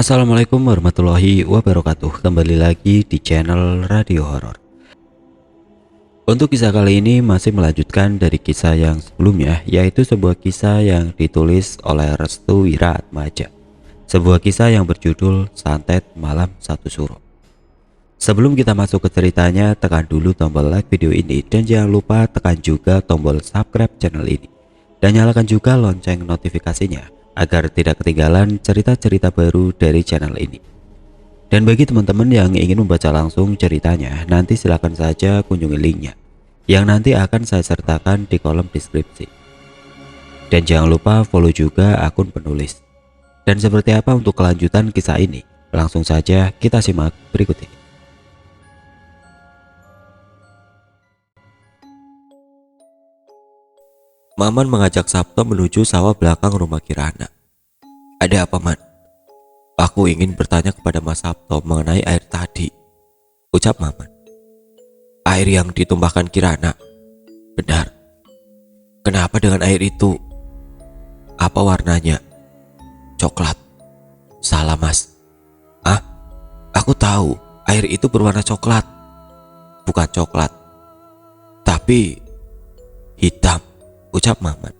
Assalamualaikum warahmatullahi wabarakatuh. Kembali lagi di channel Radio Horor. Untuk kisah kali ini masih melanjutkan dari kisah yang sebelumnya, yaitu sebuah kisah yang ditulis oleh Restu Wiraatmaja. Sebuah kisah yang berjudul Santet Malam Satu Suro. Sebelum kita masuk ke ceritanya, tekan dulu tombol like video ini dan jangan lupa tekan juga tombol subscribe channel ini. Dan nyalakan juga lonceng notifikasinya agar tidak ketinggalan cerita-cerita baru dari channel ini. Dan bagi teman-teman yang ingin membaca langsung ceritanya, nanti silakan saja kunjungi linknya yang nanti akan saya sertakan di kolom deskripsi. Dan jangan lupa follow juga akun penulis. Dan seperti apa untuk kelanjutan kisah ini? Langsung saja kita simak berikut ini. Maman mengajak Sabto menuju sawah belakang rumah Kirana. "Ada apa, Man?" "Aku ingin bertanya kepada Mas Sabto mengenai air tadi," ucap Maman. "Air yang ditumpahkan Kirana?" "Benar." "Kenapa dengan air itu?" "Apa warnanya?" "Coklat." "Salah, Mas." "Ah, aku tahu air itu berwarna coklat." "Bukan coklat, tapi hitam," ucap Maman.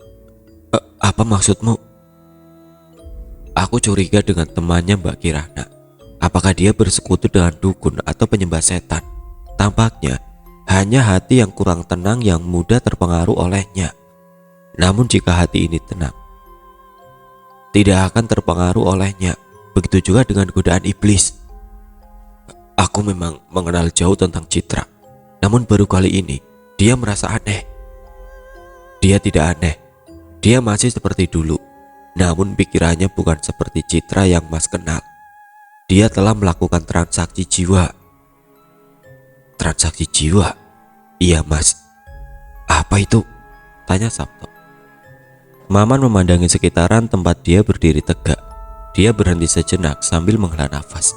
Apa maksudmu?" "Aku curiga dengan temannya Mbak Kirana. Apakah dia bersekutu dengan dukun atau penyembah setan? Tampaknya hanya hati yang kurang tenang yang mudah terpengaruh olehnya. Namun jika hati ini tenang, tidak akan terpengaruh olehnya. Begitu juga dengan godaan iblis. Aku memang mengenal jauh tentang Citra, namun baru kali ini dia merasa aneh." "Dia tidak aneh. Dia masih seperti dulu. Namun pikirannya bukan seperti Citra yang Mas kenal. Dia telah melakukan transaksi jiwa." "Transaksi jiwa?" "Iya, Mas." "Apa itu?" tanya Sabto. Maman memandangi sekitaran tempat dia berdiri tegak. Dia berhenti sejenak sambil menghela nafas.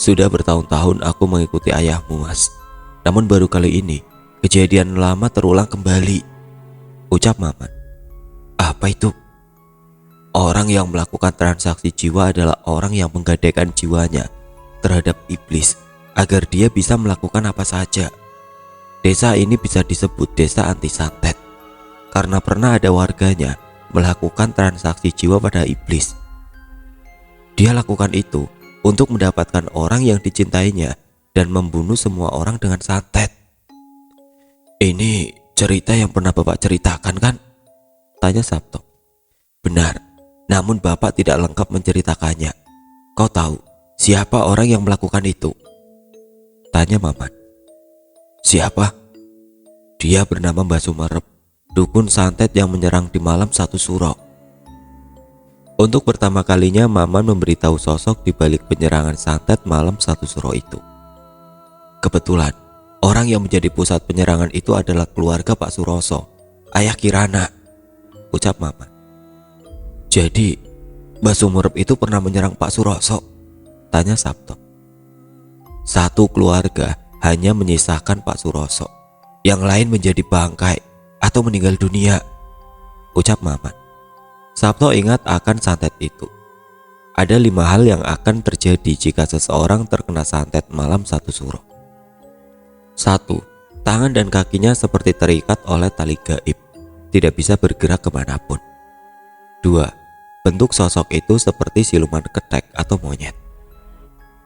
"Sudah bertahun-tahun aku mengikuti ayahmu, Mas. Namun baru kali ini kejadian lama terulang kembali," ucap Maman. "Apa itu?" "Orang yang melakukan transaksi jiwa adalah orang yang menggadaikan jiwanya terhadap iblis agar dia bisa melakukan apa saja. Desa ini bisa disebut desa anti santet karena pernah ada warganya melakukan transaksi jiwa pada iblis. Dia lakukan itu untuk mendapatkan orang yang dicintainya dan membunuh semua orang dengan santet." "Ini cerita yang pernah Bapak ceritakan, kan?" tanya Sabto. "Benar, namun Bapak tidak lengkap menceritakannya. Kau tahu siapa orang yang melakukan itu?" tanya Maman. "Siapa?" "Dia bernama Mbah Sumerep, dukun santet yang menyerang di malam satu suro." Untuk pertama kalinya Maman memberitahu sosok di balik penyerangan santet malam satu suro itu. "Kebetulan orang yang menjadi pusat penyerangan itu adalah keluarga Pak Suroso, ayah Kirana," ucap Maman. "Jadi Mbah Sumerep itu pernah menyerang Pak Suroso?" tanya Sabto. "Satu keluarga hanya menyisakan Pak Suroso, yang lain menjadi bangkai atau meninggal dunia," ucap Maman. Sabto ingat akan santet itu. Ada 5 hal yang akan terjadi jika seseorang terkena santet malam satu suro. 1. Tangan dan kakinya seperti terikat oleh tali gaib, tidak bisa bergerak kemanapun. 2. Bentuk sosok itu seperti siluman ketek atau monyet.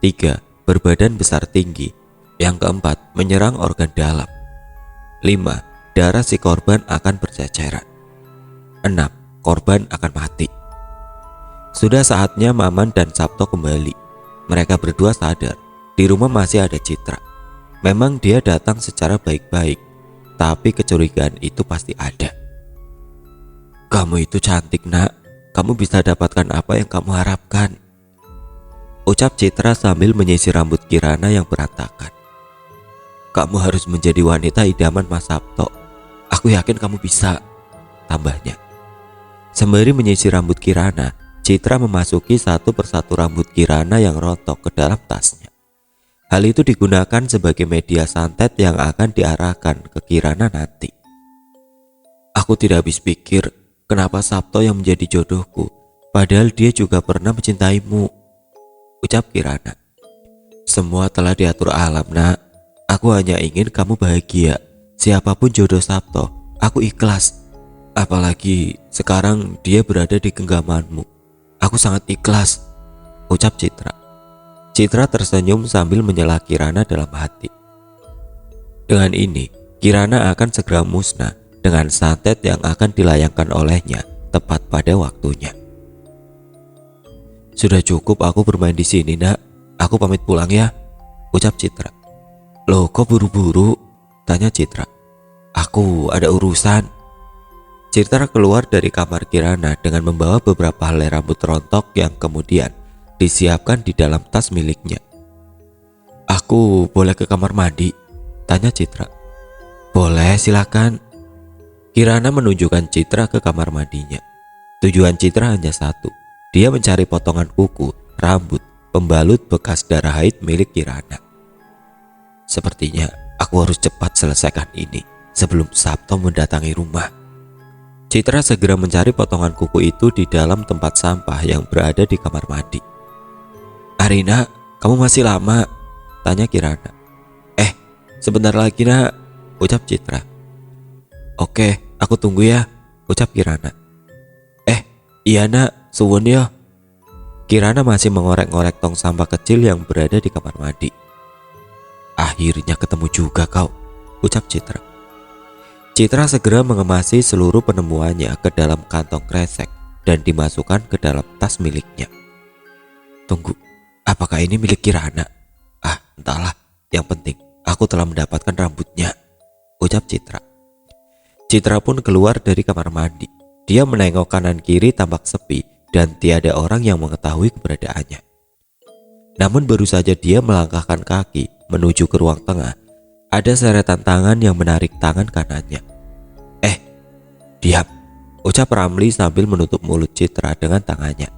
3. Berbadan besar tinggi. Yang keempat, menyerang organ dalam. 5. Darah si korban akan berceceran. 6. Korban akan mati. Sudah saatnya Maman dan Sabto kembali. Mereka berdua sadar di rumah masih ada Citra. Memang dia datang secara baik-baik, tapi kecurigaan itu pasti ada. "Kamu itu cantik, Nak. Kamu bisa dapatkan apa yang kamu harapkan," ucap Citra sambil menyisir rambut Kirana yang berantakan. "Kamu harus menjadi wanita idaman Mas Sabto. Aku yakin kamu bisa," tambahnya. Sembari menyisir rambut Kirana, Citra memasuki satu persatu rambut Kirana yang rontok ke dalam tasnya. Hal itu digunakan sebagai media santet yang akan diarahkan ke Kirana nanti. "Aku tidak habis pikir kenapa Sabto yang menjadi jodohku, padahal dia juga pernah mencintaimu," ucap Kirana. Semua telah diatur alam, nak. Aku hanya ingin kamu bahagia. Siapapun jodoh Sabto, aku ikhlas. Apalagi sekarang dia berada di genggamanmu. Aku sangat ikhlas, ucap Citra. Citra tersenyum sambil menyela Kirana dalam hati. Dengan ini, Kirana akan segera musnah dengan santet yang akan dilayangkan olehnya tepat pada waktunya. Sudah cukup aku bermain di sini, nak. Aku pamit pulang ya, ucap Citra. Loh, kok buru-buru? Tanya Citra. Aku ada urusan. Citra keluar dari kamar Kirana dengan membawa beberapa helai rambut rontok yang kemudian disiapkan di dalam tas miliknya. Aku boleh ke kamar mandi? Tanya Citra. Boleh, silakan. Kirana menunjukkan Citra ke kamar mandinya. Tujuan Citra hanya satu. Dia mencari potongan kuku, rambut, pembalut bekas darah haid milik Kirana. Sepertinya aku harus cepat selesaikan ini sebelum Sabto mendatangi rumah. Citra segera mencari potongan kuku itu di dalam tempat sampah yang berada di kamar mandi. Arina, kamu masih lama? Tanya Kirana. Sebentar lagi, nak, ucap Citra. Oke, aku tunggu ya, ucap Kirana. Iya, nak, suwun ya. Kirana masih mengorek-ngorek tong sampah kecil yang berada di kamar mandi. Akhirnya ketemu juga kau, ucap Citra. Citra segera mengemasi seluruh penemuannya ke dalam kantong kresek dan dimasukkan ke dalam tas miliknya. Tunggu, apakah ini milik Kirana? Entahlah, yang penting aku telah mendapatkan rambutnya, ucap Citra. Citra pun keluar dari kamar mandi. Dia menengok kanan kiri tampak sepi dan tiada orang yang mengetahui keberadaannya. Namun baru saja dia melangkahkan kaki menuju ke ruang tengah, ada seretan tangan yang menarik tangan kanannya. Diam, ucap Ramli sambil menutup mulut Citra dengan tangannya.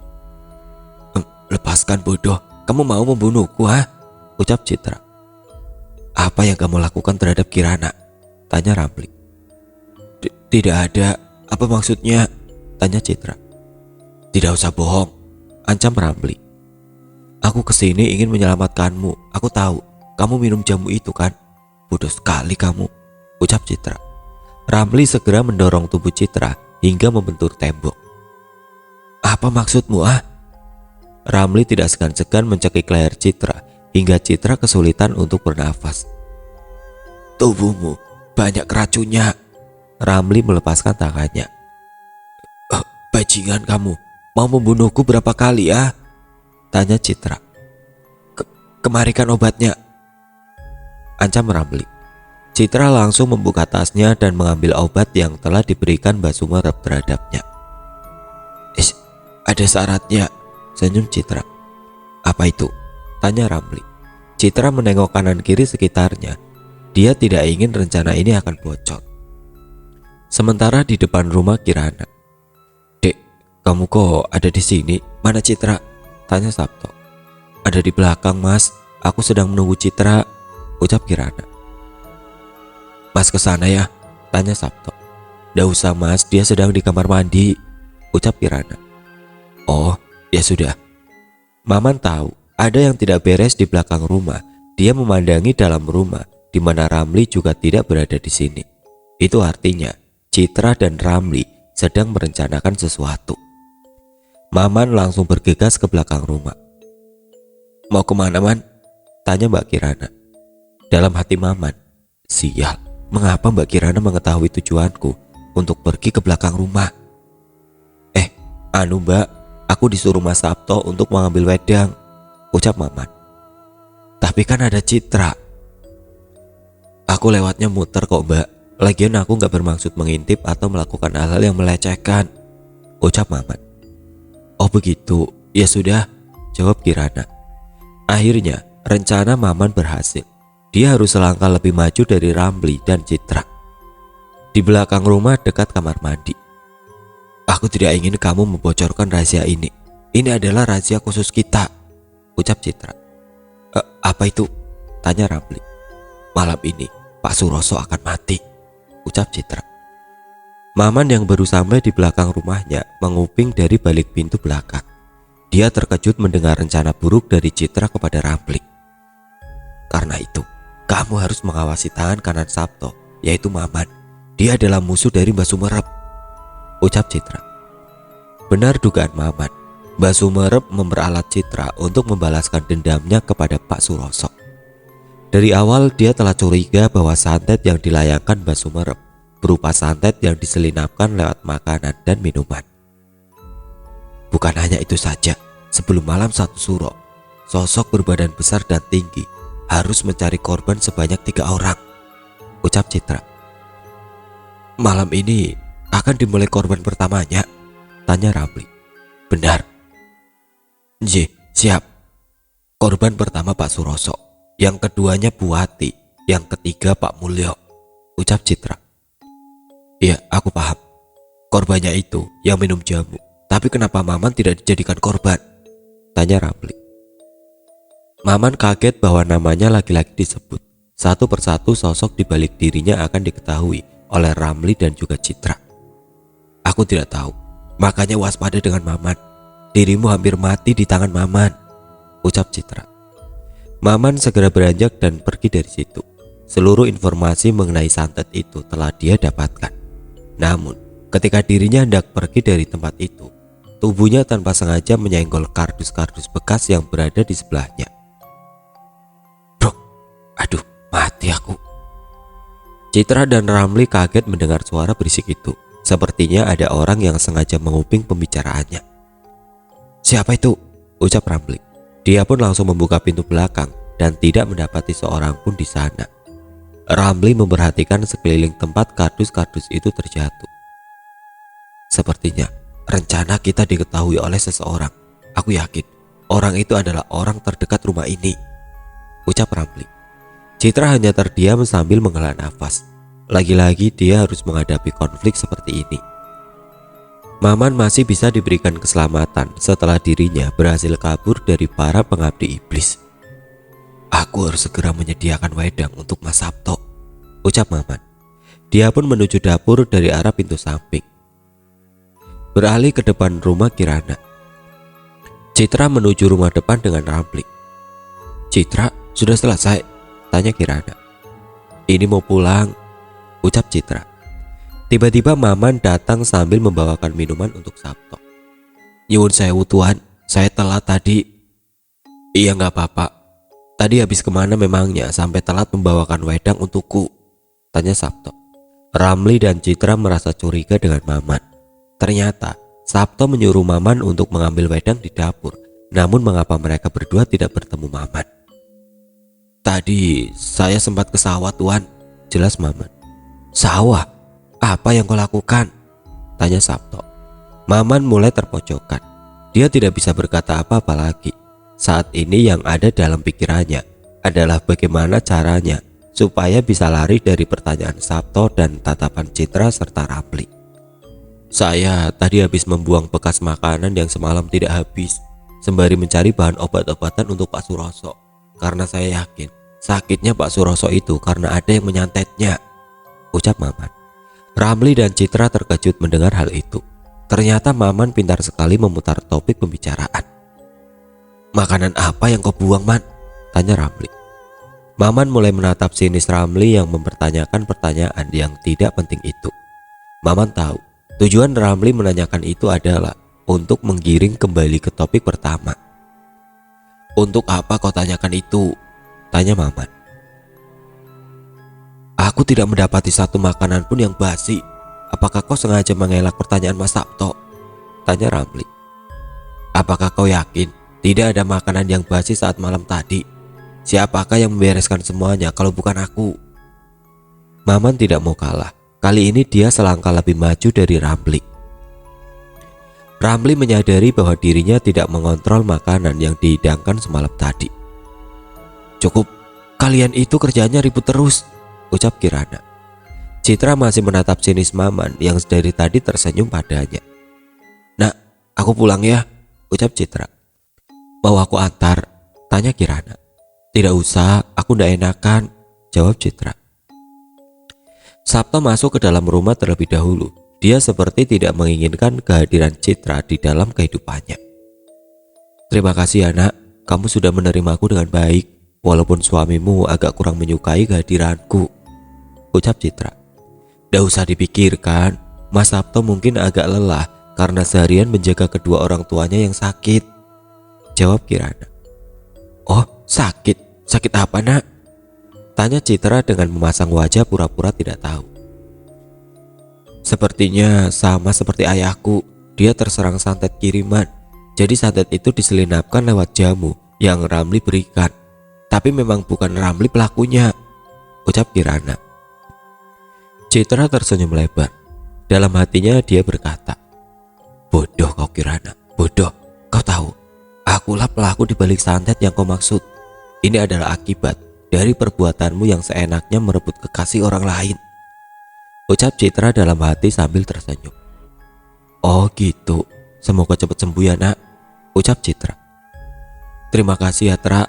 Lepaskan bodoh, kamu mau membunuhku, ha? Ucap Citra. Apa yang kamu lakukan terhadap Kirana? Tanya Ramli. Tidak ada, apa maksudnya? Tanya Citra. Tidak usah bohong, ancam Ramli. Aku kesini ingin menyelamatkanmu. Aku tahu kamu minum jamu itu kan? Bodoh sekali kamu, ucap Citra. Ramli segera mendorong tubuh Citra hingga membentur tembok. Apa maksudmu, ah? Ramli tidak segan-segan mencekik leher Citra hingga Citra kesulitan untuk bernafas. Tubuhmu banyak racunnya. Ramli melepaskan tangannya. Bajingan kamu, mau membunuhku berapa kali ya? Tanya Citra. Kemarikan obatnya, ancam Ramli. Citra langsung membuka tasnya dan mengambil obat yang telah diberikan Mbak Sumerep terhadapnya. Ada syaratnya, senyum Citra. Apa itu? Tanya Ramli. Citra menengok kanan kiri sekitarnya. Dia tidak ingin rencana ini akan bocor. Sementara di depan rumah Kirana. Dek, kamu kok ada di sini? Mana Citra? Tanya Sabto. Ada di belakang, Mas. Aku sedang menunggu Citra, ucap Kirana. Mas kesana ya? Tanya Sabto. Nggak usah, Mas, dia sedang di kamar mandi, ucap Kirana. Oh, ya sudah. Maman tahu ada yang tidak beres di belakang rumah. Dia memandangi dalam rumah di mana Ramli juga tidak berada di sini. Itu artinya Citra dan Ramli sedang merencanakan sesuatu. Maman langsung bergegas ke belakang rumah. Mau kemana, Man? Tanya Mbak Kirana. Dalam hati Maman, sial, mengapa Mbak Kirana mengetahui tujuanku untuk pergi ke belakang rumah? Mbak, aku disuruh Mas Sabto untuk mengambil wedang, ucap Maman. Tapi kan ada Citra. Aku lewatnya muter kok, Mbak. Lagian aku gak bermaksud mengintip atau melakukan hal-hal yang melecehkan, ucap Maman. Oh begitu, ya sudah, jawab Kirana. Akhirnya rencana Maman berhasil. Dia harus selangkah lebih maju dari Ramli dan Citra. Di belakang rumah dekat kamar mandi. Aku tidak ingin kamu membocorkan rahasia ini. Ini adalah rahasia khusus kita, ucap Citra. Apa itu? Tanya Ramli. Malam ini Pak Suroso akan mati, ucap Citra. Maman yang baru sampai di belakang rumahnya menguping dari balik pintu belakang. Dia terkejut mendengar rencana buruk dari Citra kepada Ramli. Karena itu, kamu harus mengawasi tangan kanan Sabto, yaitu Maman. Dia adalah musuh dari Mbak Sumerep, ucap Citra. Benar dugaan Maman. Mbak Sumerep memperalat Citra untuk membalaskan dendamnya kepada Pak Suroso. Dari awal dia telah curiga bahwa santet yang dilayangkan Mbak Sumerep berupa santet yang diselinapkan lewat makanan dan minuman. Bukan hanya itu saja, sebelum malam 1 Suro, sosok berbadan besar dan tinggi harus mencari korban sebanyak 3 orang, ucap Citra. Malam ini akan dimulai korban pertamanya, tanya Ramli. Benar. Siap. Korban pertama Pak Suroso, yang keduanya Buati, yang ketiga Pak Mulyo, ucap Citra. Iya, aku paham. Korbannya itu yang minum jamu. Tapi kenapa Maman tidak dijadikan korban? Tanya Ramli. Maman kaget bahwa namanya lagi-lagi disebut. Satu persatu sosok di balik dirinya akan diketahui oleh Ramli dan juga Citra. Aku tidak tahu, makanya waspada dengan Maman. Dirimu hampir mati di tangan Maman, ucap Citra. Maman segera beranjak dan pergi dari situ. Seluruh informasi mengenai santet itu telah dia dapatkan. Namun, ketika dirinya hendak pergi dari tempat itu, tubuhnya tanpa sengaja menyenggol kardus-kardus bekas yang berada di sebelahnya. Bro, aduh, mati aku. Citra dan Ramli kaget mendengar suara berisik itu. Sepertinya ada orang yang sengaja menguping pembicaraannya. Siapa itu? Ucap Ramli. Dia pun langsung membuka pintu belakang dan tidak mendapati seorang pun di sana. Ramli memperhatikan sekeliling tempat kardus-kardus itu terjatuh. Sepertinya rencana kita diketahui oleh seseorang. Aku yakin orang itu adalah orang terdekat rumah ini, ucap Ramli. Citra hanya terdiam sambil menghela nafas. Lagi-lagi dia harus menghadapi konflik seperti ini. Maman masih bisa diberikan keselamatan setelah dirinya berhasil kabur dari para pengabdi iblis. Aku harus segera menyediakan wedang untuk Mas Sabto, ucap Maman. Dia pun menuju dapur dari arah pintu samping. Beralih ke depan rumah Kirana. Citra menuju rumah depan dengan Ramli. Citra, sudah selesai? Tanya Kirana. Ini mau pulang, ucap Citra. Tiba-tiba Maman datang sambil membawakan minuman untuk Sabto. Nyuwun sewu tuan, saya telat tadi. Iya gak apa-apa. Tadi habis kemana memangnya sampai telat membawakan wedang untukku? Tanya Sabto. Ramli dan Citra merasa curiga dengan Maman. Ternyata Sabto menyuruh Maman untuk mengambil wedang di dapur. Namun mengapa mereka berdua tidak bertemu Maman? Tadi saya sempat ke sawah tuan, jelas Maman. Sawah? Apa yang kau lakukan? Tanya Sabto. Maman mulai terpojokan. Dia tidak bisa berkata apa-apa lagi. Saat ini yang ada dalam pikirannya adalah bagaimana caranya supaya bisa lari dari pertanyaan Sabto dan tatapan Citra serta Ramli. Saya tadi habis membuang bekas makanan yang semalam tidak habis, sembari mencari bahan obat-obatan untuk Pak Suroso. Karena saya yakin sakitnya Pak Suroso itu karena ada yang menyantetnya, ucap Maman. Ramli dan Citra terkejut mendengar hal itu. Ternyata Maman pintar sekali memutar topik pembicaraan. Makanan apa yang kau buang, Man? Tanya Ramli. Maman mulai menatap sinis Ramli yang mempertanyakan pertanyaan yang tidak penting itu. Maman tahu tujuan Ramli menanyakan itu adalah untuk menggiring kembali ke topik pertama. Untuk apa kau tanyakan itu? Tanya Maman. Aku tidak mendapati satu makanan pun yang basi. Apakah kau sengaja mengelak pertanyaan Mas Sabto? Tanya Ramli. Apakah kau yakin tidak ada makanan yang basi saat malam tadi? Siapakah yang membereskan semuanya kalau bukan aku? Maman tidak mau kalah. Kali ini dia selangkah lebih maju dari Ramli. Ramli menyadari bahwa dirinya tidak mengontrol makanan yang dihidangkan semalam tadi. Cukup, kalian itu kerjanya ribut terus, ucap Kirana. Citra masih menatap sinis Maman yang dari tadi tersenyum padanya. Nak, aku pulang ya, ucap Citra. Mau aku antar? Tanya Kirana. Tidak usah, aku tidak enakan, jawab Citra. Sabto masuk ke dalam rumah terlebih dahulu. Dia seperti tidak menginginkan kehadiran Citra di dalam kehidupannya. Terima kasih ya nak, kamu sudah menerimaku dengan baik, walaupun suamimu agak kurang menyukai kehadiranku, ucap Citra. Nggak usah dipikirkan, Mas Sabto mungkin agak lelah karena seharian menjaga kedua orang tuanya yang sakit, jawab Kirana. Oh, sakit? Sakit apa nak? Tanya Citra dengan memasang wajah pura-pura tidak tahu. Sepertinya sama seperti ayahku, dia terserang santet kiriman. Jadi santet itu diselinapkan lewat jamu yang Ramli berikan. Tapi memang bukan Ramli pelakunya, ucap Kirana. Citra tersenyum lebar. Dalam hatinya dia berkata, bodoh kau Kirana, bodoh. Kau tahu, akulah pelaku di balik santet yang kau maksud. Ini adalah akibat dari perbuatanmu yang seenaknya merebut kekasih orang lain, ucap Citra dalam hati sambil tersenyum. Oh gitu, semoga cepat sembuh ya nak, ucap Citra. Terima kasih ya Tra.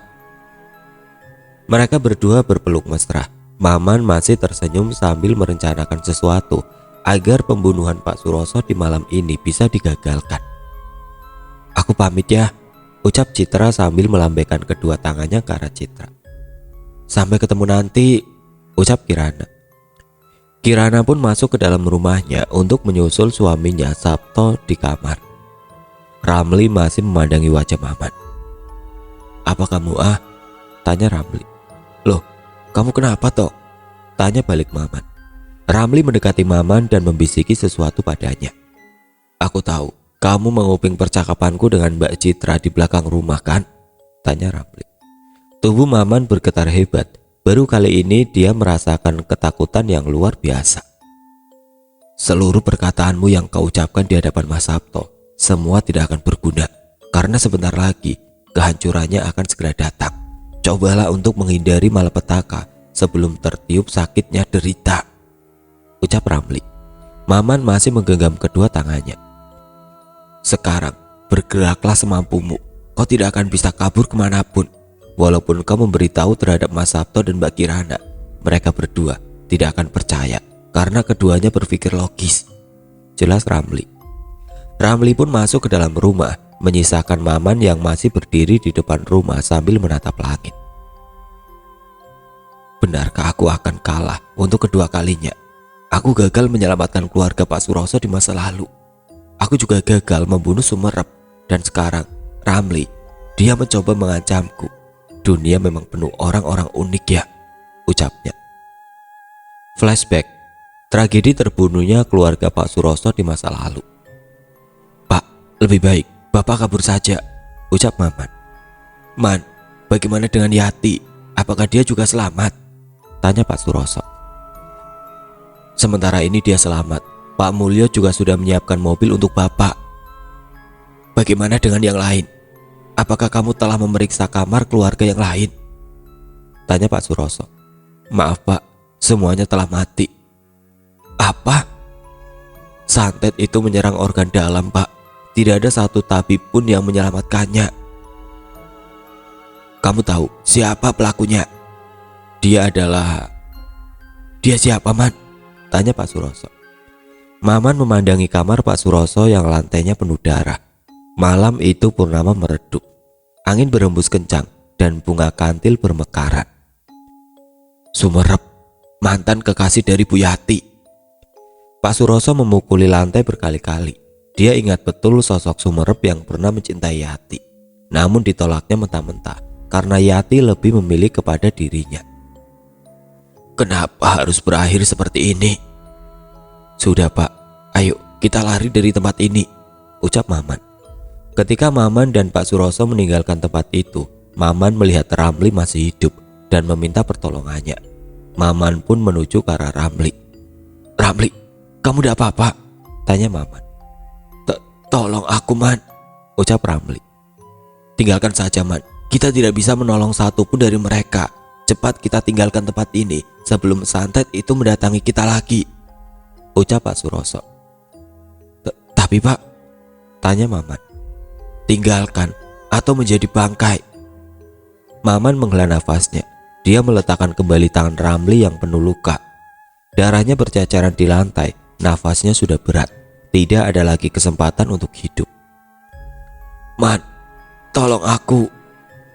Mereka berdua berpeluk mesra. Maman masih tersenyum sambil merencanakan sesuatu agar pembunuhan Pak Suroso di malam ini bisa digagalkan. Aku pamit ya, ucap Citra sambil melambaikan kedua tangannya ke arah Citra. Sampai ketemu nanti, ucap Kirana. Kirana pun masuk ke dalam rumahnya untuk menyusul suaminya Sabto di kamar. Ramli masih memandangi wajah Maman. Apa kamu tanya Ramli. Loh, kamu kenapa toh? Tanya balik Maman. Ramli mendekati Maman dan membisiki sesuatu padanya. Aku tahu, kamu menguping percakapanku dengan Mbak Citra di belakang rumah kan? Tanya Ramli. Tubuh Maman bergetar hebat. Baru kali ini dia merasakan ketakutan yang luar biasa. Seluruh perkataanmu yang kau ucapkan di hadapan Mas Sabto, semua tidak akan berguna. Karena sebentar lagi, kehancurannya akan segera datang. Cobalah untuk menghindari malapetaka sebelum tertiup sakitnya derita, ucap Ramli. Maman masih menggenggam kedua tangannya. Sekarang, bergeraklah semampumu. Kau tidak akan bisa kabur kemanapun. Walaupun kau memberitahu terhadap Mas Sabto dan Mbak Kirana, mereka berdua tidak akan percaya karena keduanya berpikir logis, jelas Ramli. Ramli pun masuk ke dalam rumah, menyisakan Maman yang masih berdiri di depan rumah sambil menatap langit. Benarkah aku akan kalah untuk kedua kalinya? Aku gagal menyelamatkan keluarga Pak Suroso di masa lalu. Aku juga gagal membunuh Sumerep. Dan sekarang Ramli, dia mencoba mengancamku. Dunia memang penuh orang-orang unik ya, ucapnya. Flashback, tragedi terbunuhnya keluarga Pak Suroso di masa lalu. Pak, lebih baik Bapak kabur saja, ucap Maman. Man, bagaimana dengan Yati? Apakah dia juga selamat? Tanya Pak Suroso. Sementara ini dia selamat. Pak Mulyo juga sudah menyiapkan mobil untuk Bapak. Bagaimana dengan yang lain? Apakah kamu telah memeriksa kamar keluarga yang lain? Tanya Pak Suroso. Maaf Pak, semuanya telah mati. Apa? Santet itu menyerang organ dalam Pak. Tidak ada satu tabib pun yang menyelamatkannya. Kamu tahu siapa pelakunya? Dia siapa Man? Tanya Pak Suroso. Maman memandangi kamar Pak Suroso yang lantainya penuh darah. Malam itu purnama meredup. Angin berembus kencang dan bunga kantil bermekaran. Sumerep, mantan kekasih dari Bu Yati. Pak Suroso memukuli lantai berkali-kali. Dia ingat betul sosok Sumerep yang pernah mencintai Yati. Namun ditolaknya mentah-mentah karena Yati lebih memilih kepada dirinya. Kenapa harus berakhir seperti ini? Sudah Pak, ayo kita lari dari tempat ini, ucap Maman. Ketika Maman dan Pak Suroso meninggalkan tempat itu, Maman melihat Ramli masih hidup dan meminta pertolongannya. Maman pun menuju ke arah Ramli. Ramli, kamu udah apa-apa? Tanya Maman. Tolong aku Man, ucap Ramli. Tinggalkan saja Man, kita tidak bisa menolong satupun dari mereka. Cepat kita tinggalkan tempat ini sebelum santet itu mendatangi kita lagi, ucap Pak Suroso. Tapi Pak, tanya Maman. Tinggalkan atau menjadi bangkai. Maman menghela nafasnya. Dia meletakkan kembali tangan Ramli yang penuh luka. Darahnya berceceran di lantai. Nafasnya sudah berat. Tidak ada lagi kesempatan untuk hidup. Man, Tolong aku,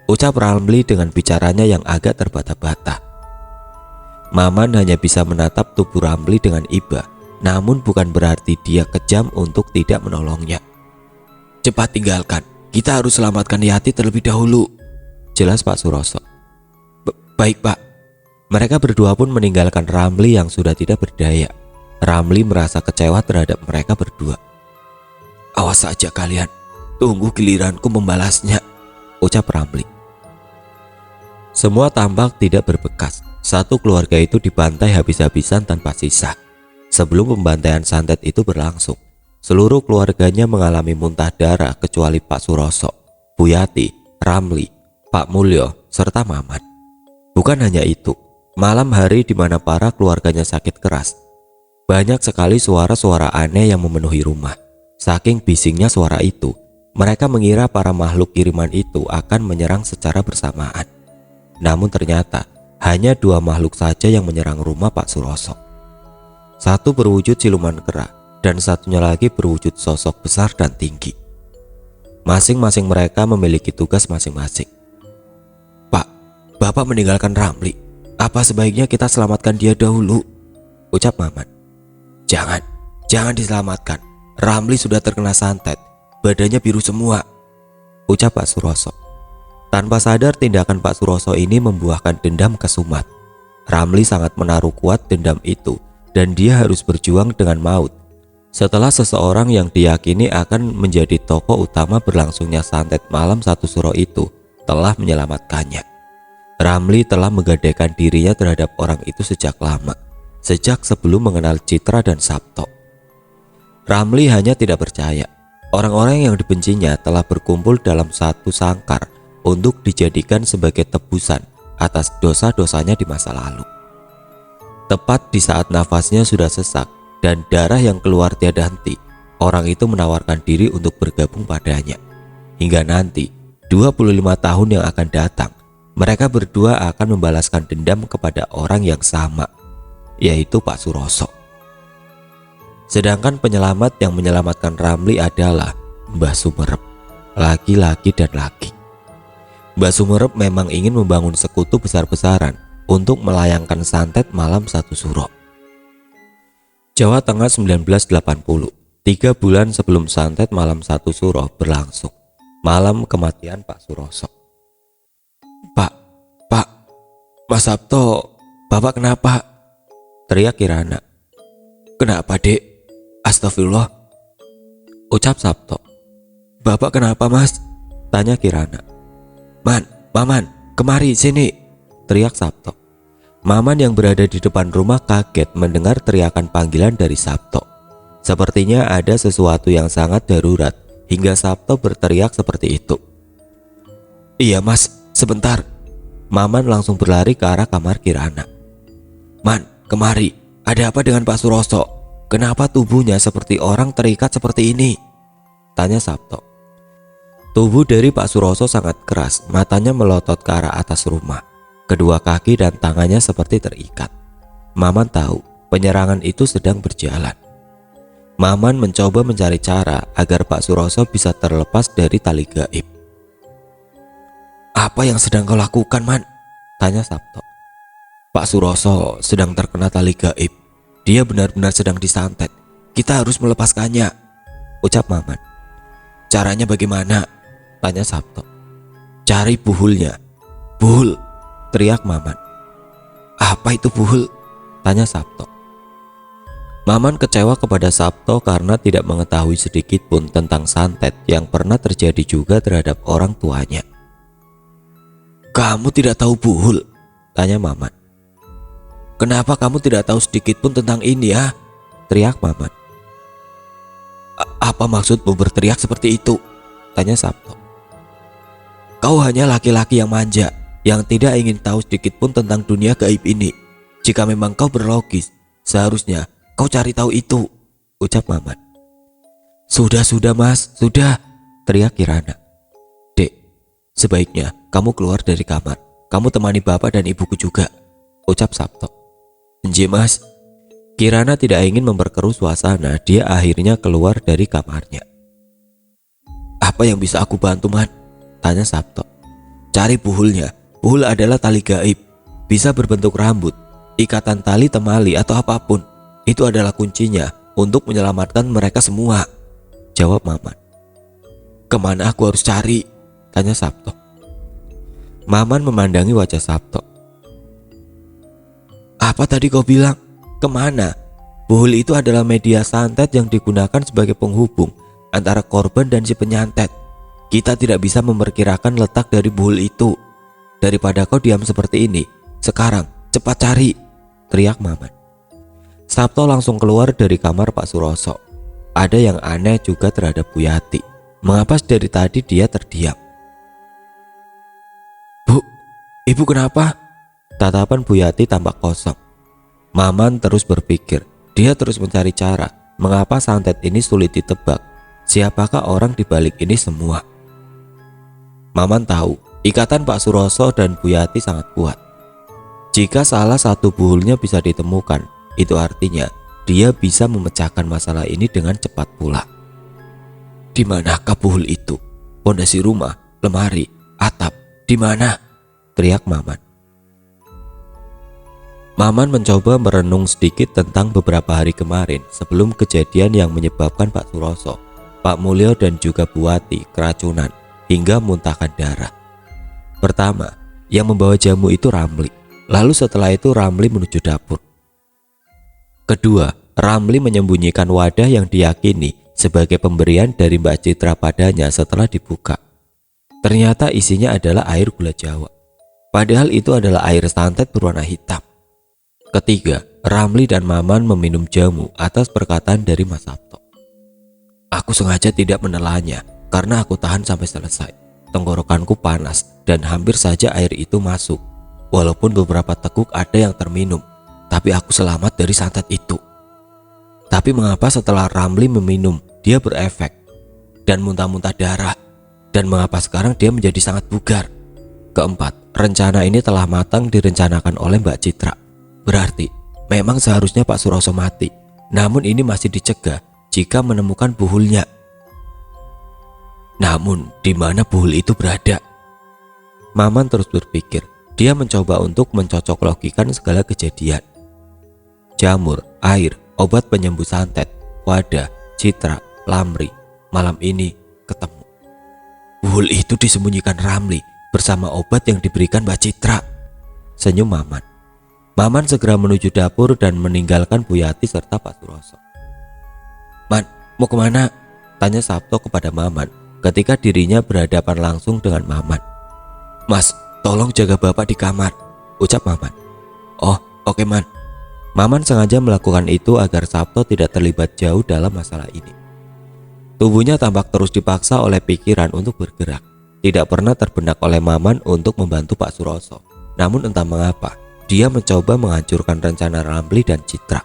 ucap Ramli dengan bicaranya yang agak terbata-bata. Maman hanya bisa menatap tubuh Ramli dengan iba, namun bukan berarti dia kejam untuk tidak menolongnya. Cepat tinggalkan, kita harus selamatkan Yati terlebih dahulu, jelas Pak Suroso. Baik Pak. Mereka berdua pun meninggalkan Ramli yang sudah tidak berdaya. Ramli merasa kecewa terhadap mereka berdua. Awas saja kalian, tunggu giliranku membalasnya, ucap Ramli. Semua tampak tidak berbekas. Satu keluarga itu dibantai habis-habisan tanpa sisa. Sebelum pembantaian santet itu berlangsung, seluruh keluarganya mengalami muntah darah kecuali Pak Suroso, Bu Yati, Ramli, Pak Mulyo, serta Maman. Bukan hanya itu, malam hari di mana para keluarganya sakit keras, banyak sekali suara-suara aneh yang memenuhi rumah. Saking bisingnya suara itu, mereka mengira para makhluk kiriman itu akan menyerang secara bersamaan. Namun ternyata hanya 2 makhluk saja yang menyerang rumah Pak Suroso. Satu berwujud siluman kera dan satunya lagi berwujud sosok besar dan tinggi. Masing-masing mereka memiliki tugas masing-masing. Pak, Bapak meninggalkan Ramli. Apa sebaiknya kita selamatkan dia dahulu? Ucap Maman. Jangan diselamatkan. Ramli sudah terkena santet. Badannya biru semua, ucap Pak Suroso. Tanpa sadar tindakan Pak Suroso ini membuahkan dendam kesumat. Ramli sangat menaruh kuat dendam itu dan dia harus berjuang dengan maut. Setelah seseorang yang diyakini akan menjadi tokoh utama berlangsungnya santet malam 1 suro itu telah menyelamatkannya. Ramli telah menggadaikan dirinya terhadap orang itu sejak lama, sejak sebelum mengenal Citra dan Sabto. Ramli hanya tidak percaya. Orang-orang yang dibencinya telah berkumpul dalam satu sangkar untuk dijadikan sebagai tebusan atas dosa-dosanya di masa lalu. Tepat di saat nafasnya sudah sesak dan darah yang keluar tiada henti, orang itu menawarkan diri untuk bergabung padanya. Hingga nanti, 25 tahun yang akan datang, mereka berdua akan membalaskan dendam kepada orang yang sama, yaitu Pak Suroso. Sedangkan penyelamat yang menyelamatkan Ramli adalah Mbah Sumerep, laki-laki dan laki. Mbah Sumerep memang ingin membangun sekutu besar-besaran untuk melayangkan santet malam 1 suro. Jawa Tengah 1980, 3 bulan sebelum santet malam 1 suro berlangsung, malam kematian Pak Suroso. Pak, Mas Sabto, Bapak kenapa? Teriak Kirana. Kenapa dek? Astagfirullah, ucap Sabto. Bapak kenapa mas? Tanya Kirana. Maman, kemari sini, teriak Sabto. Maman yang berada di depan rumah kaget mendengar teriakan panggilan dari Sabto. Sepertinya ada sesuatu yang sangat darurat hingga Sabto berteriak seperti itu. Iya mas, sebentar. Maman langsung berlari ke arah kamar Kirana. Man, kemari, ada apa dengan Pak Suroso? Kenapa tubuhnya seperti orang terikat seperti ini? Tanya Sabto. Tubuh dari Pak Suroso sangat keras, matanya melotot ke arah atas rumah. Kedua kaki dan tangannya seperti terikat. Maman tahu penyerangan itu sedang berjalan. Maman mencoba mencari cara agar Pak Suroso bisa terlepas dari tali gaib. Apa yang sedang kau lakukan, Man? Tanya Sabto. Pak Suroso sedang terkena tali gaib. Dia benar-benar sedang disantet. Kita harus melepaskannya, ucap Maman. Caranya bagaimana? Tanya Sabto. Cari buhulnya. Buhul, teriak Maman. Apa itu buhul? Tanya Sabto. Maman kecewa kepada Sabto karena tidak mengetahui sedikit pun tentang santet yang pernah terjadi juga terhadap orang tuanya. Kamu tidak tahu buhul? Tanya Maman. Kenapa kamu tidak tahu sedikit pun tentang ini ya? Teriak Maman. Apa maksudmu berteriak seperti itu? Tanya Sabto. Kau hanya laki-laki yang manja, yang tidak ingin tahu sedikit pun tentang dunia gaib ini. Jika memang kau berlogis, seharusnya kau cari tahu itu, ucap Maman. Sudah mas, sudah, teriak Kirana. Dek, sebaiknya kamu keluar dari kamar. Kamu temani bapak dan ibuku juga, ucap Sabto. Nje mas. Kirana tidak ingin memperkeruh suasana, dia akhirnya keluar dari kamarnya. Apa yang bisa aku bantu, Man? Tanya Sabto. Cari buhulnya. Buhul adalah tali gaib. Bisa berbentuk rambut, ikatan tali temali atau apapun. Itu adalah kuncinya untuk menyelamatkan mereka semua, jawab Maman. Kemana aku harus cari? Tanya Sabto. Maman memandangi wajah Sabto. Apa tadi kau bilang? Kemana? Buhul itu adalah media santet yang digunakan sebagai penghubung antara korban dan si penyantet. Kita tidak bisa memperkirakan letak dari buhul itu. Daripada kau diam seperti ini, sekarang cepat cari, teriak Maman. Sabto langsung keluar dari kamar Pak Suroso. Ada yang aneh juga terhadap Bu Yati. Mengapa dari tadi dia terdiam? Bu, ibu kenapa? Tatapan Bu Yati tampak kosong. Maman terus berpikir. Dia terus mencari cara mengapa santet ini sulit ditebak. Siapakah orang di balik ini semua? Maman tahu ikatan Pak Suroso dan Bu Yati sangat kuat. Jika salah satu buhulnya bisa ditemukan, itu artinya dia bisa memecahkan masalah ini dengan cepat pula. Di manakah buhul itu? Pondasi rumah, lemari, atap, di mana? Teriak Maman. Maman mencoba merenung sedikit tentang beberapa hari kemarin sebelum kejadian yang menyebabkan Pak Suroso, Pak Mulyo dan juga Bu Wati keracunan hingga muntahkan darah. Pertama, yang membawa jamu itu Ramli. Lalu setelah itu Ramli menuju dapur. Kedua, Ramli menyembunyikan wadah yang diyakini sebagai pemberian dari Mbak Citra padanya setelah dibuka. Ternyata isinya adalah air gula Jawa. Padahal itu adalah air santet berwarna hitam. Ketiga, Ramli dan Maman meminum jamu atas perkataan dari Mas Sabto. Aku sengaja tidak menelannya karena aku tahan sampai selesai. Tenggorokanku panas dan hampir saja air itu masuk. Walaupun beberapa teguk ada yang terminum, tapi aku selamat dari santet itu. Tapi mengapa setelah Ramli meminum, dia berefek dan muntah-muntah darah? Dan mengapa sekarang dia menjadi sangat bugar? Keempat, rencana ini telah matang direncanakan oleh Mbak Citra. Berarti memang seharusnya Pak Suroso mati. Namun ini masih dicegah jika menemukan buhulnya. Namun di mana buhul itu berada? Maman terus berpikir. Dia mencoba untuk mencocoklogikan segala kejadian. Jamur, air, obat penyembuh santet, wadah, Citra, Lamri. Malam ini ketemu. Buhul itu disembunyikan Ramli bersama obat yang diberikan Mbak Citra. Senyum Maman. Maman segera menuju dapur dan meninggalkan Bu Yati serta Pak Suroso. Man, mau kemana? Tanya Sabto kepada Maman ketika dirinya berhadapan langsung dengan Maman. Mas, tolong jaga bapak di kamar, ucap Maman. Oh, oke Man. Maman sengaja melakukan itu agar Sabto tidak terlibat jauh dalam masalah ini. Tubuhnya tampak terus dipaksa oleh pikiran untuk bergerak. Tidak pernah terbenak oleh Maman untuk membantu Pak Suroso. Namun entah mengapa, dia mencoba menghancurkan rencana Ramli dan Citra.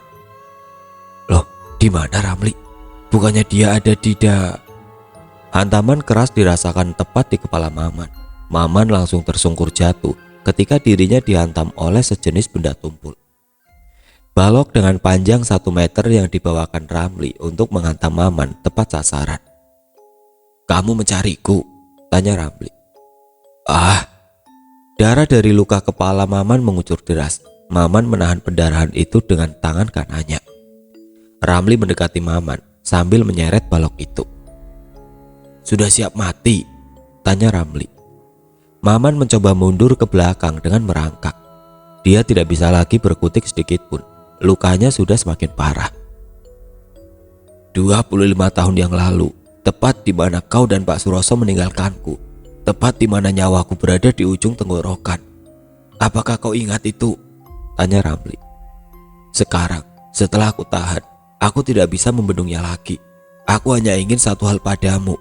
Loh, di mana Ramli? Bukannya dia ada di Hantaman keras dirasakan tepat di kepala Maman. Maman langsung tersungkur jatuh ketika dirinya dihantam oleh sejenis benda tumpul. Balok dengan panjang 1 meter yang dibawakan Ramli untuk menghantam Maman tepat sasaran. Kamu mencariku? Tanya Ramli. Darah dari luka kepala Maman mengucur deras. Maman menahan pendarahan itu dengan tangan kanannya. Ramli mendekati Maman sambil menyeret balok itu. Sudah siap mati? Tanya Ramli. Maman mencoba mundur ke belakang dengan merangkak. Dia tidak bisa lagi berkutik sedikit pun. Lukanya sudah semakin parah. 25 tahun yang lalu, tepat di mana kau dan Pak Suroso meninggalkanku, tepat di mana nyawaku berada di ujung tenggorokan. Apakah kau ingat itu? Tanya Ramli. Sekarang, setelah aku tahan, aku tidak bisa membendungnya lagi. Aku hanya ingin satu hal padamu.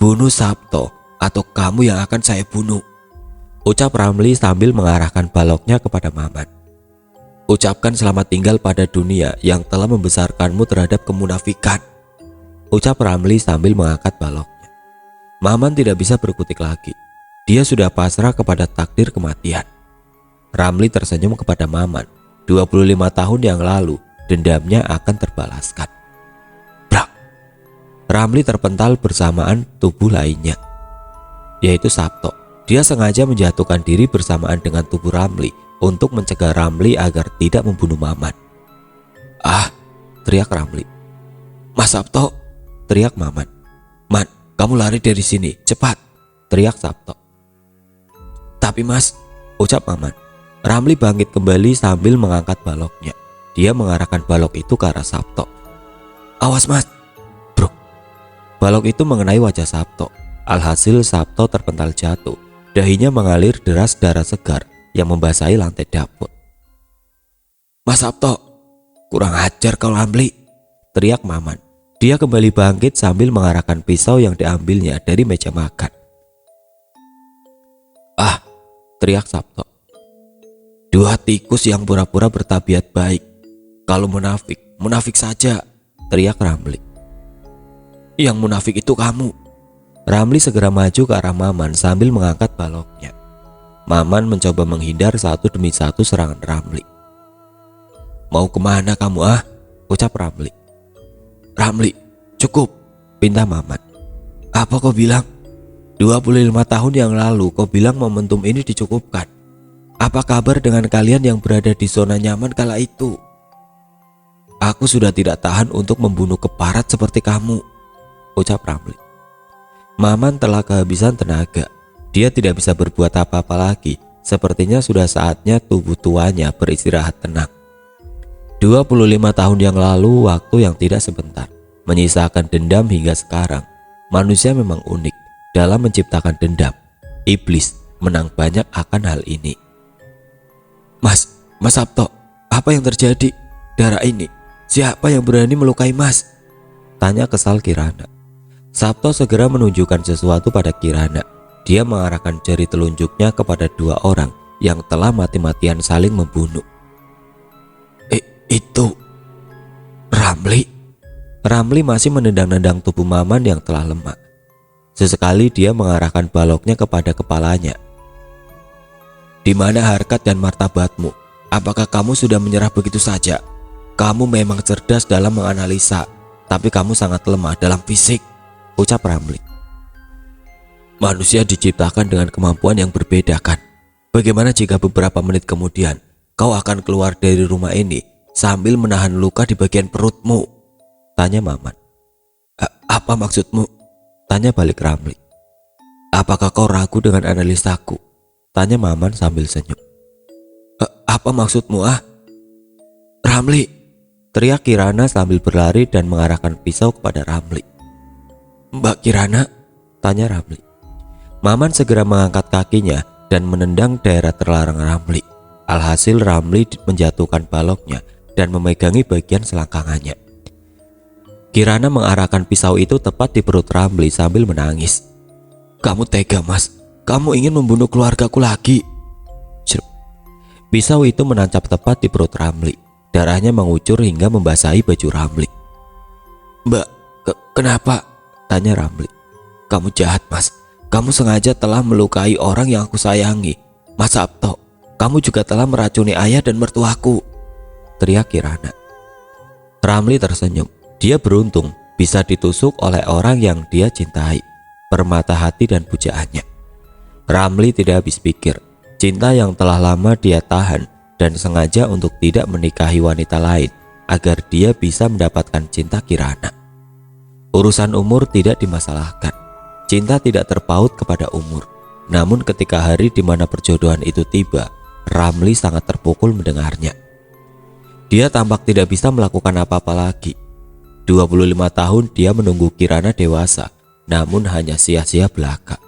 Bunuh Sabto, atau kamu yang akan saya bunuh, ucap Ramli sambil mengarahkan baloknya kepada Maman. Ucapkan selamat tinggal pada dunia yang telah membesarkanmu terhadap kemunafikan, ucap Ramli sambil mengangkat baloknya. Maman tidak bisa berkutik lagi. Dia sudah pasrah kepada takdir kematian. Ramli tersenyum kepada Maman. 25 tahun yang lalu dendamnya akan terbalaskan. Brak! Ramli terpental bersamaan tubuh lainnya. yaitu Sabto. Dia sengaja menjatuhkan diri bersamaan dengan tubuh Ramli untuk mencegah Ramli agar tidak membunuh Maman. "Ah!" teriak Ramli. "Mas Sabto!" teriak Maman. "Man, kamu lari dari sini, cepat!" teriak Sabto. "Tapi mas," ucap Maman. Ramli bangkit kembali sambil mengangkat baloknya. Dia mengarahkan balok itu ke arah Sabto. "Awas mas!" Bruk! Balok itu mengenai wajah Sabto. Alhasil Sabto terpental jatuh. Dahinya mengalir deras darah segar yang membasahi lantai dapur. "Mas Sabto, kurang ajar kau Ramli!" teriak Maman. Dia kembali bangkit sambil mengarahkan pisau yang diambilnya dari meja makan. "Ah!" teriak Sabto. "Dua tikus yang pura-pura bertabiat baik. Kalau munafik, munafik saja!" teriak Ramli. "Yang munafik itu kamu!" Ramli segera maju ke arah Maman sambil mengangkat baloknya. Maman mencoba menghindar satu demi satu serangan Ramli. "Mau kemana kamu ah?" ucap Ramli. "Ramli, cukup!" pinta Maman. "Apa kau bilang? 25 tahun yang lalu kau bilang momentum ini dicukupkan. Apa kabar dengan kalian yang berada di zona nyaman kala itu?" "Aku sudah tidak tahan untuk membunuh keparat seperti kamu," ucap Ramli. Maman telah kehabisan tenaga. Dia tidak bisa berbuat apa-apa lagi. Sepertinya sudah saatnya tubuh tuanya beristirahat tenang. 25 tahun yang lalu, waktu yang tidak sebentar, menyisakan dendam hingga sekarang. Manusia memang unik dalam menciptakan dendam. Iblis menang banyak akan hal ini. Mas Sabto, apa yang terjadi? Darah ini, siapa yang berani melukai mas?" tanya kesal Kirana. Sabto segera menunjukkan sesuatu pada Kirana. Dia mengarahkan jari telunjuknya kepada dua orang yang telah mati-matian saling membunuh. Itu Ramli." Ramli masih menendang-nendang tubuh Maman yang telah lemah. Sesekali dia mengarahkan baloknya kepada kepalanya. "Di mana harkat dan martabatmu? Apakah kamu sudah menyerah begitu saja? Kamu memang cerdas dalam menganalisa, tapi kamu sangat lemah dalam fisik," ucap Ramli. "Manusia diciptakan dengan kemampuan yang berbeda kan? Bagaimana jika beberapa menit kemudian kau akan keluar dari rumah ini sambil menahan luka di bagian perutmu?" tanya Maman. "Apa maksudmu?" tanya balik Ramli. "Apakah kau ragu dengan analisaku?" tanya Maman sambil senyum. "Apa maksudmu ah?" "Ramli!" teriak Kirana sambil berlari dan mengarahkan pisau kepada Ramli. "Mbak Kirana?" tanya Ramli. Maman segera mengangkat kakinya dan menendang daerah terlarang Ramli. Alhasil Ramli menjatuhkan baloknya dan memegangi bagian selangkangannya. Kirana mengarahkan pisau itu tepat di perut Ramli sambil menangis. "Kamu tega mas, kamu ingin membunuh keluargaku lagi." Pisau itu menancap tepat di perut Ramli. Darahnya mengucur hingga membasahi baju Ramli. "Mbak, kenapa?" tanya Ramli. "Kamu jahat mas, kamu sengaja telah melukai orang yang aku sayangi. Mas Sabto, kamu juga telah meracuni ayah dan mertuaku," teriak Kirana. Ramli tersenyum. Dia beruntung bisa ditusuk oleh orang yang dia cintai, permata hati dan pujaannya. Ramli tidak habis pikir. Cinta yang telah lama dia tahan dan sengaja untuk tidak menikahi wanita lain agar dia bisa mendapatkan cinta Kirana. Urusan umur tidak dimasalahkan. Cinta tidak terpaut kepada umur. Namun ketika hari di mana perjodohan itu tiba, Ramli sangat terpukul mendengarnya. Dia tampak tidak bisa melakukan apa-apa lagi. 25 tahun dia menunggu Kirana dewasa, namun hanya sia-sia belaka.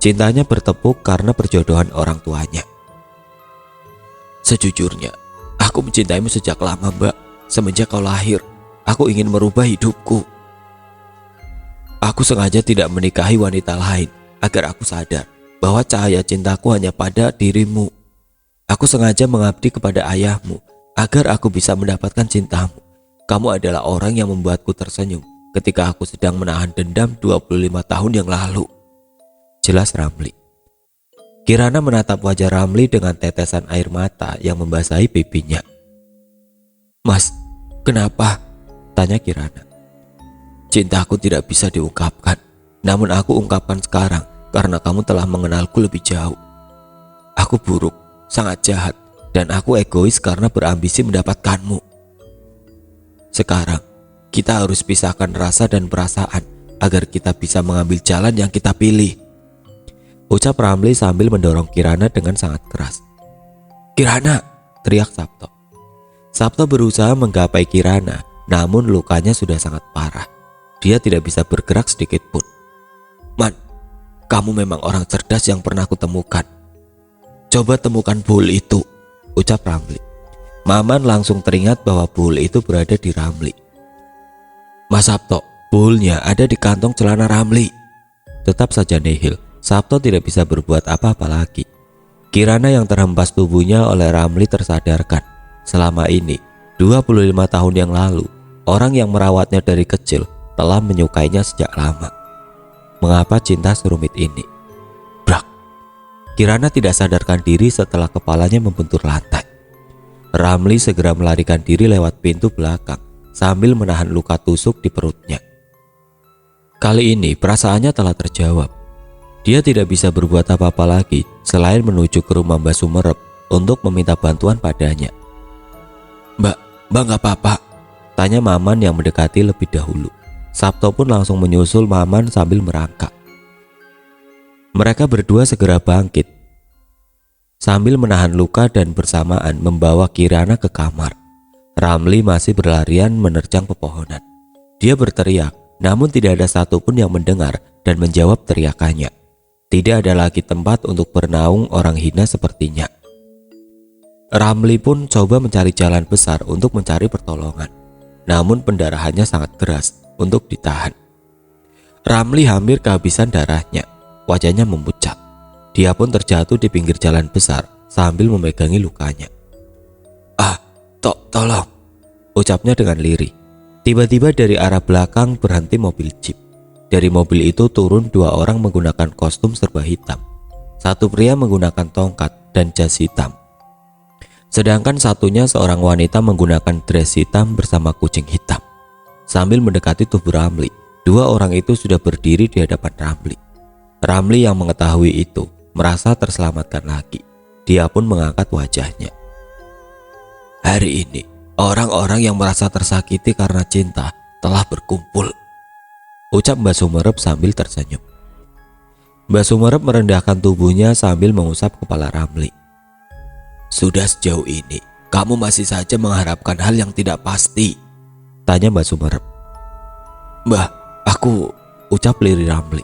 Cintanya bertepuk karena perjodohan orang tuanya. "Sejujurnya, aku mencintaimu sejak lama mbak. Semenjak kau lahir, aku ingin merubah hidupku. Aku sengaja tidak menikahi wanita lain agar aku sadar bahwa cahaya cintaku hanya pada dirimu. Aku sengaja mengabdi kepada ayahmu agar aku bisa mendapatkan cintamu. Kamu adalah orang yang membuatku tersenyum ketika aku sedang menahan dendam 25 tahun yang lalu," jelas Ramli. Kirana menatap wajah Ramli dengan tetesan air mata yang membasahi pipinya. "Mas, kenapa?" tanya Kirana. "Cintaku tidak bisa diungkapkan, namun aku ungkapkan sekarang karena kamu telah mengenalku lebih jauh. Aku buruk, sangat jahat, dan aku egois karena berambisi mendapatkanmu. Sekarang, kita harus pisahkan rasa dan perasaan agar kita bisa mengambil jalan yang kita pilih. Ucap Ramli sambil mendorong Kirana dengan sangat keras. Kirana, teriak Sabto. Sabto berusaha menggapai Kirana, namun lukanya sudah sangat parah. Dia tidak bisa bergerak sedikit pun. Man, kamu memang orang cerdas yang pernah kutemukan. Coba temukan Bul itu, ucap Ramli. Maman langsung teringat bahwa Bul itu berada di Ramli. Mas Sabto, Bulnya ada di kantong celana Ramli. Tetap saja nihil, Sabto tidak bisa berbuat apa-apa lagi. Kirana yang terhempas tubuhnya oleh Ramli tersadarkan. Selama ini, 25 tahun yang lalu, orang yang merawatnya dari kecil telah menyukainya sejak lama. Mengapa cinta serumit ini? Brak! Kirana tidak sadarkan diri setelah kepalanya membentur lantai. Ramli segera melarikan diri lewat pintu belakang sambil menahan luka tusuk di perutnya. Kali ini perasaannya telah terjawab. Dia tidak bisa berbuat apa-apa lagi selain menuju ke rumah Mbak Sumerep untuk meminta bantuan padanya. Mbak nggak apa-apa? Tanya Maman yang mendekati lebih dahulu. Sabto pun langsung menyusul Maman sambil merangkak. Mereka berdua segera bangkit sambil menahan luka dan bersamaan membawa Kirana ke kamar. Ramli masih berlarian menerjang pepohonan. Dia berteriak, namun tidak ada satupun yang mendengar dan menjawab teriakannya. Tidak ada lagi tempat untuk bernaung orang hina sepertinya. Ramli pun coba mencari jalan besar untuk mencari pertolongan. Namun pendarahannya sangat keras untuk ditahan. Ramli hampir kehabisan darahnya. Wajahnya memucat. Dia pun terjatuh di pinggir jalan besar sambil memegangi lukanya. Tolong, ucapnya dengan lirih. Tiba-tiba dari arah belakang berhenti mobil jeep. Dari mobil itu turun dua orang menggunakan kostum serba hitam. Satu pria menggunakan tongkat dan jas hitam. Sedangkan satunya seorang wanita menggunakan dress hitam bersama kucing hitam. Sambil mendekati tubuh Ramli, dua orang itu sudah berdiri di hadapan Ramli. Ramli yang mengetahui itu merasa terselamatkan lagi. Dia pun mengangkat wajahnya. Hari ini, orang-orang yang merasa tersakiti karena cinta telah berkumpul, ucap Mbak Sumerep sambil tersenyum. Mbak Sumerep merendahkan tubuhnya sambil mengusap kepala Ramli. Sudah sejauh ini, kamu masih saja mengharapkan hal yang tidak pasti, tanya Mbak Sumerep. Mbah, ucap lirih Ramli.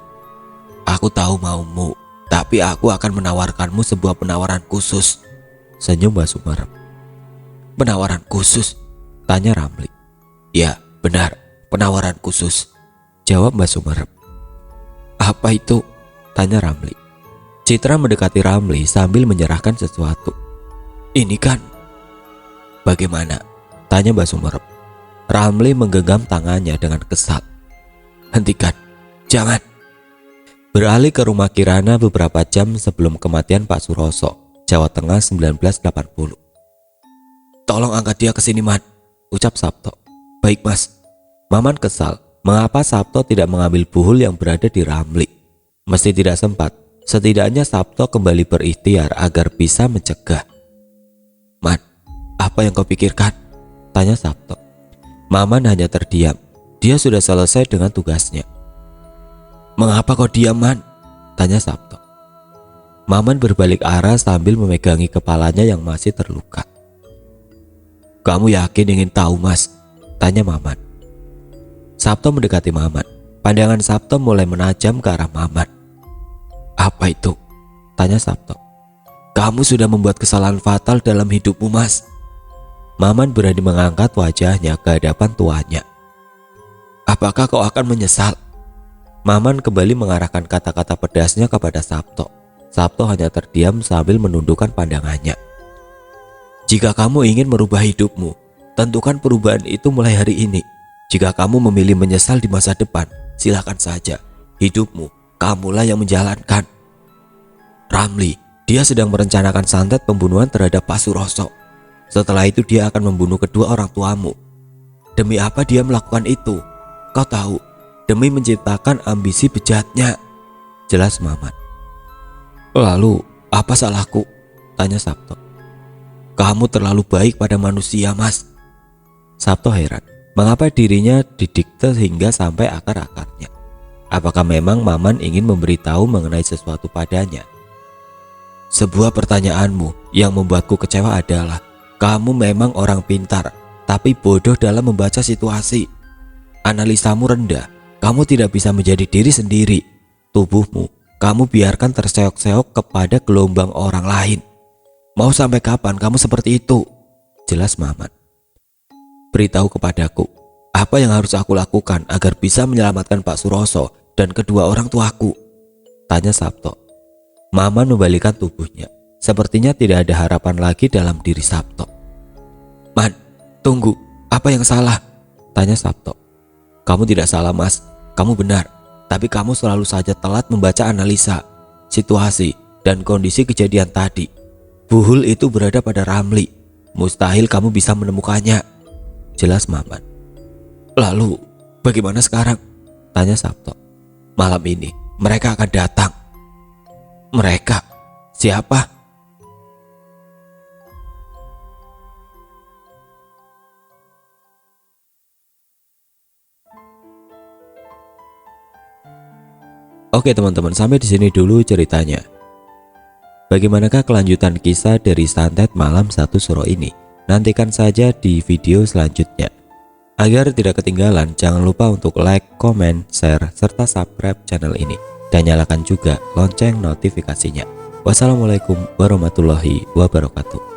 Aku tahu maumu, tapi aku akan menawarkanmu sebuah penawaran khusus, senyum Mbak Sumerep. Penawaran khusus? Tanya Ramli. Ya, benar, penawaran khusus, jawab Mbak Sumerep. Apa itu? Tanya Ramli. Citra mendekati Ramli sambil menyerahkan sesuatu. Ini kan? Bagaimana? Tanya Mbak Sumerep. Ramli menggenggam tangannya dengan kesal. Hentikan, jangan. Beralih ke rumah Kirana beberapa jam sebelum kematian Pak Suroso, Jawa Tengah 1980. Tolong angkat dia ke sini, Man, ucap Sabto. Baik, Mas. Maman kesal, mengapa Sabto tidak mengambil buhul yang berada di Ramli. Meski tidak sempat, setidaknya Sabto kembali berikhtiar agar bisa mencegah. Man, apa yang kau pikirkan? Tanya Sabto. Maman hanya terdiam. Dia sudah selesai dengan tugasnya. Mengapa kau diam, Man? Tanya Sabto. Maman berbalik arah sambil memegangi kepalanya yang masih terluka. Kamu yakin ingin tahu, Mas? Tanya Maman. Sabto mendekati Maman. Pandangan Sabto mulai menajam ke arah Maman. Apa itu? Tanya Sabto. Kamu sudah membuat kesalahan fatal dalam hidupmu, Mas. Maman berani mengangkat wajahnya ke hadapan tuannya. Apakah kau akan menyesal? Maman kembali mengarahkan kata-kata pedasnya kepada Sabto. Sabto hanya terdiam sambil menundukkan pandangannya. Jika kamu ingin merubah hidupmu, tentukan perubahan itu mulai hari ini. Jika kamu memilih menyesal di masa depan, silakan saja. Hidupmu, kamulah yang menjalankan. Ramli, dia sedang merencanakan santet pembunuhan terhadap Pak Suroso. Setelah itu dia akan membunuh kedua orang tuamu. Demi apa dia melakukan itu? Kau tahu, demi menciptakan ambisi bejatnya, jelas Maman. Lalu, apa salahku? Tanya Sabto. Kamu terlalu baik pada manusia, Mas. Sabto heran, mengapa dirinya didikte hingga sampai akar-akarnya. Apakah memang Maman ingin memberitahu mengenai sesuatu padanya? Sebuah pertanyaanmu yang membuatku kecewa adalah, kamu memang orang pintar, tapi bodoh dalam membaca situasi. Analisamu rendah, kamu tidak bisa menjadi diri sendiri. Tubuhmu, kamu biarkan terseok-seok kepada gelombang orang lain. Mau sampai kapan kamu seperti itu? Jelas Maman. Beritahu kepadaku, apa yang harus aku lakukan agar bisa menyelamatkan Pak Suroso dan kedua orang tuaku? Tanya Sabto. Maman membalikan tubuhnya. Sepertinya tidak ada harapan lagi dalam diri Sabto. Man, tunggu, apa yang salah? Tanya Sabto. Kamu tidak salah, Mas, kamu benar. Tapi kamu selalu saja telat membaca analisa, situasi, dan kondisi kejadian tadi. Buhul itu berada pada Ramli. Mustahil kamu bisa menemukannya. Jelas Maman. Lalu, bagaimana sekarang? Tanya Sabto. Malam ini, mereka akan datang. Mereka? Siapa? Oke teman-teman, sampai di sini dulu ceritanya. Bagaimanakah kelanjutan kisah dari Santet Malam Satu Suro ini? Nantikan saja di video selanjutnya. Agar tidak ketinggalan, jangan lupa untuk like, komen, share, serta subscribe channel ini. Dan nyalakan juga lonceng notifikasinya. Wassalamualaikum warahmatullahi wabarakatuh.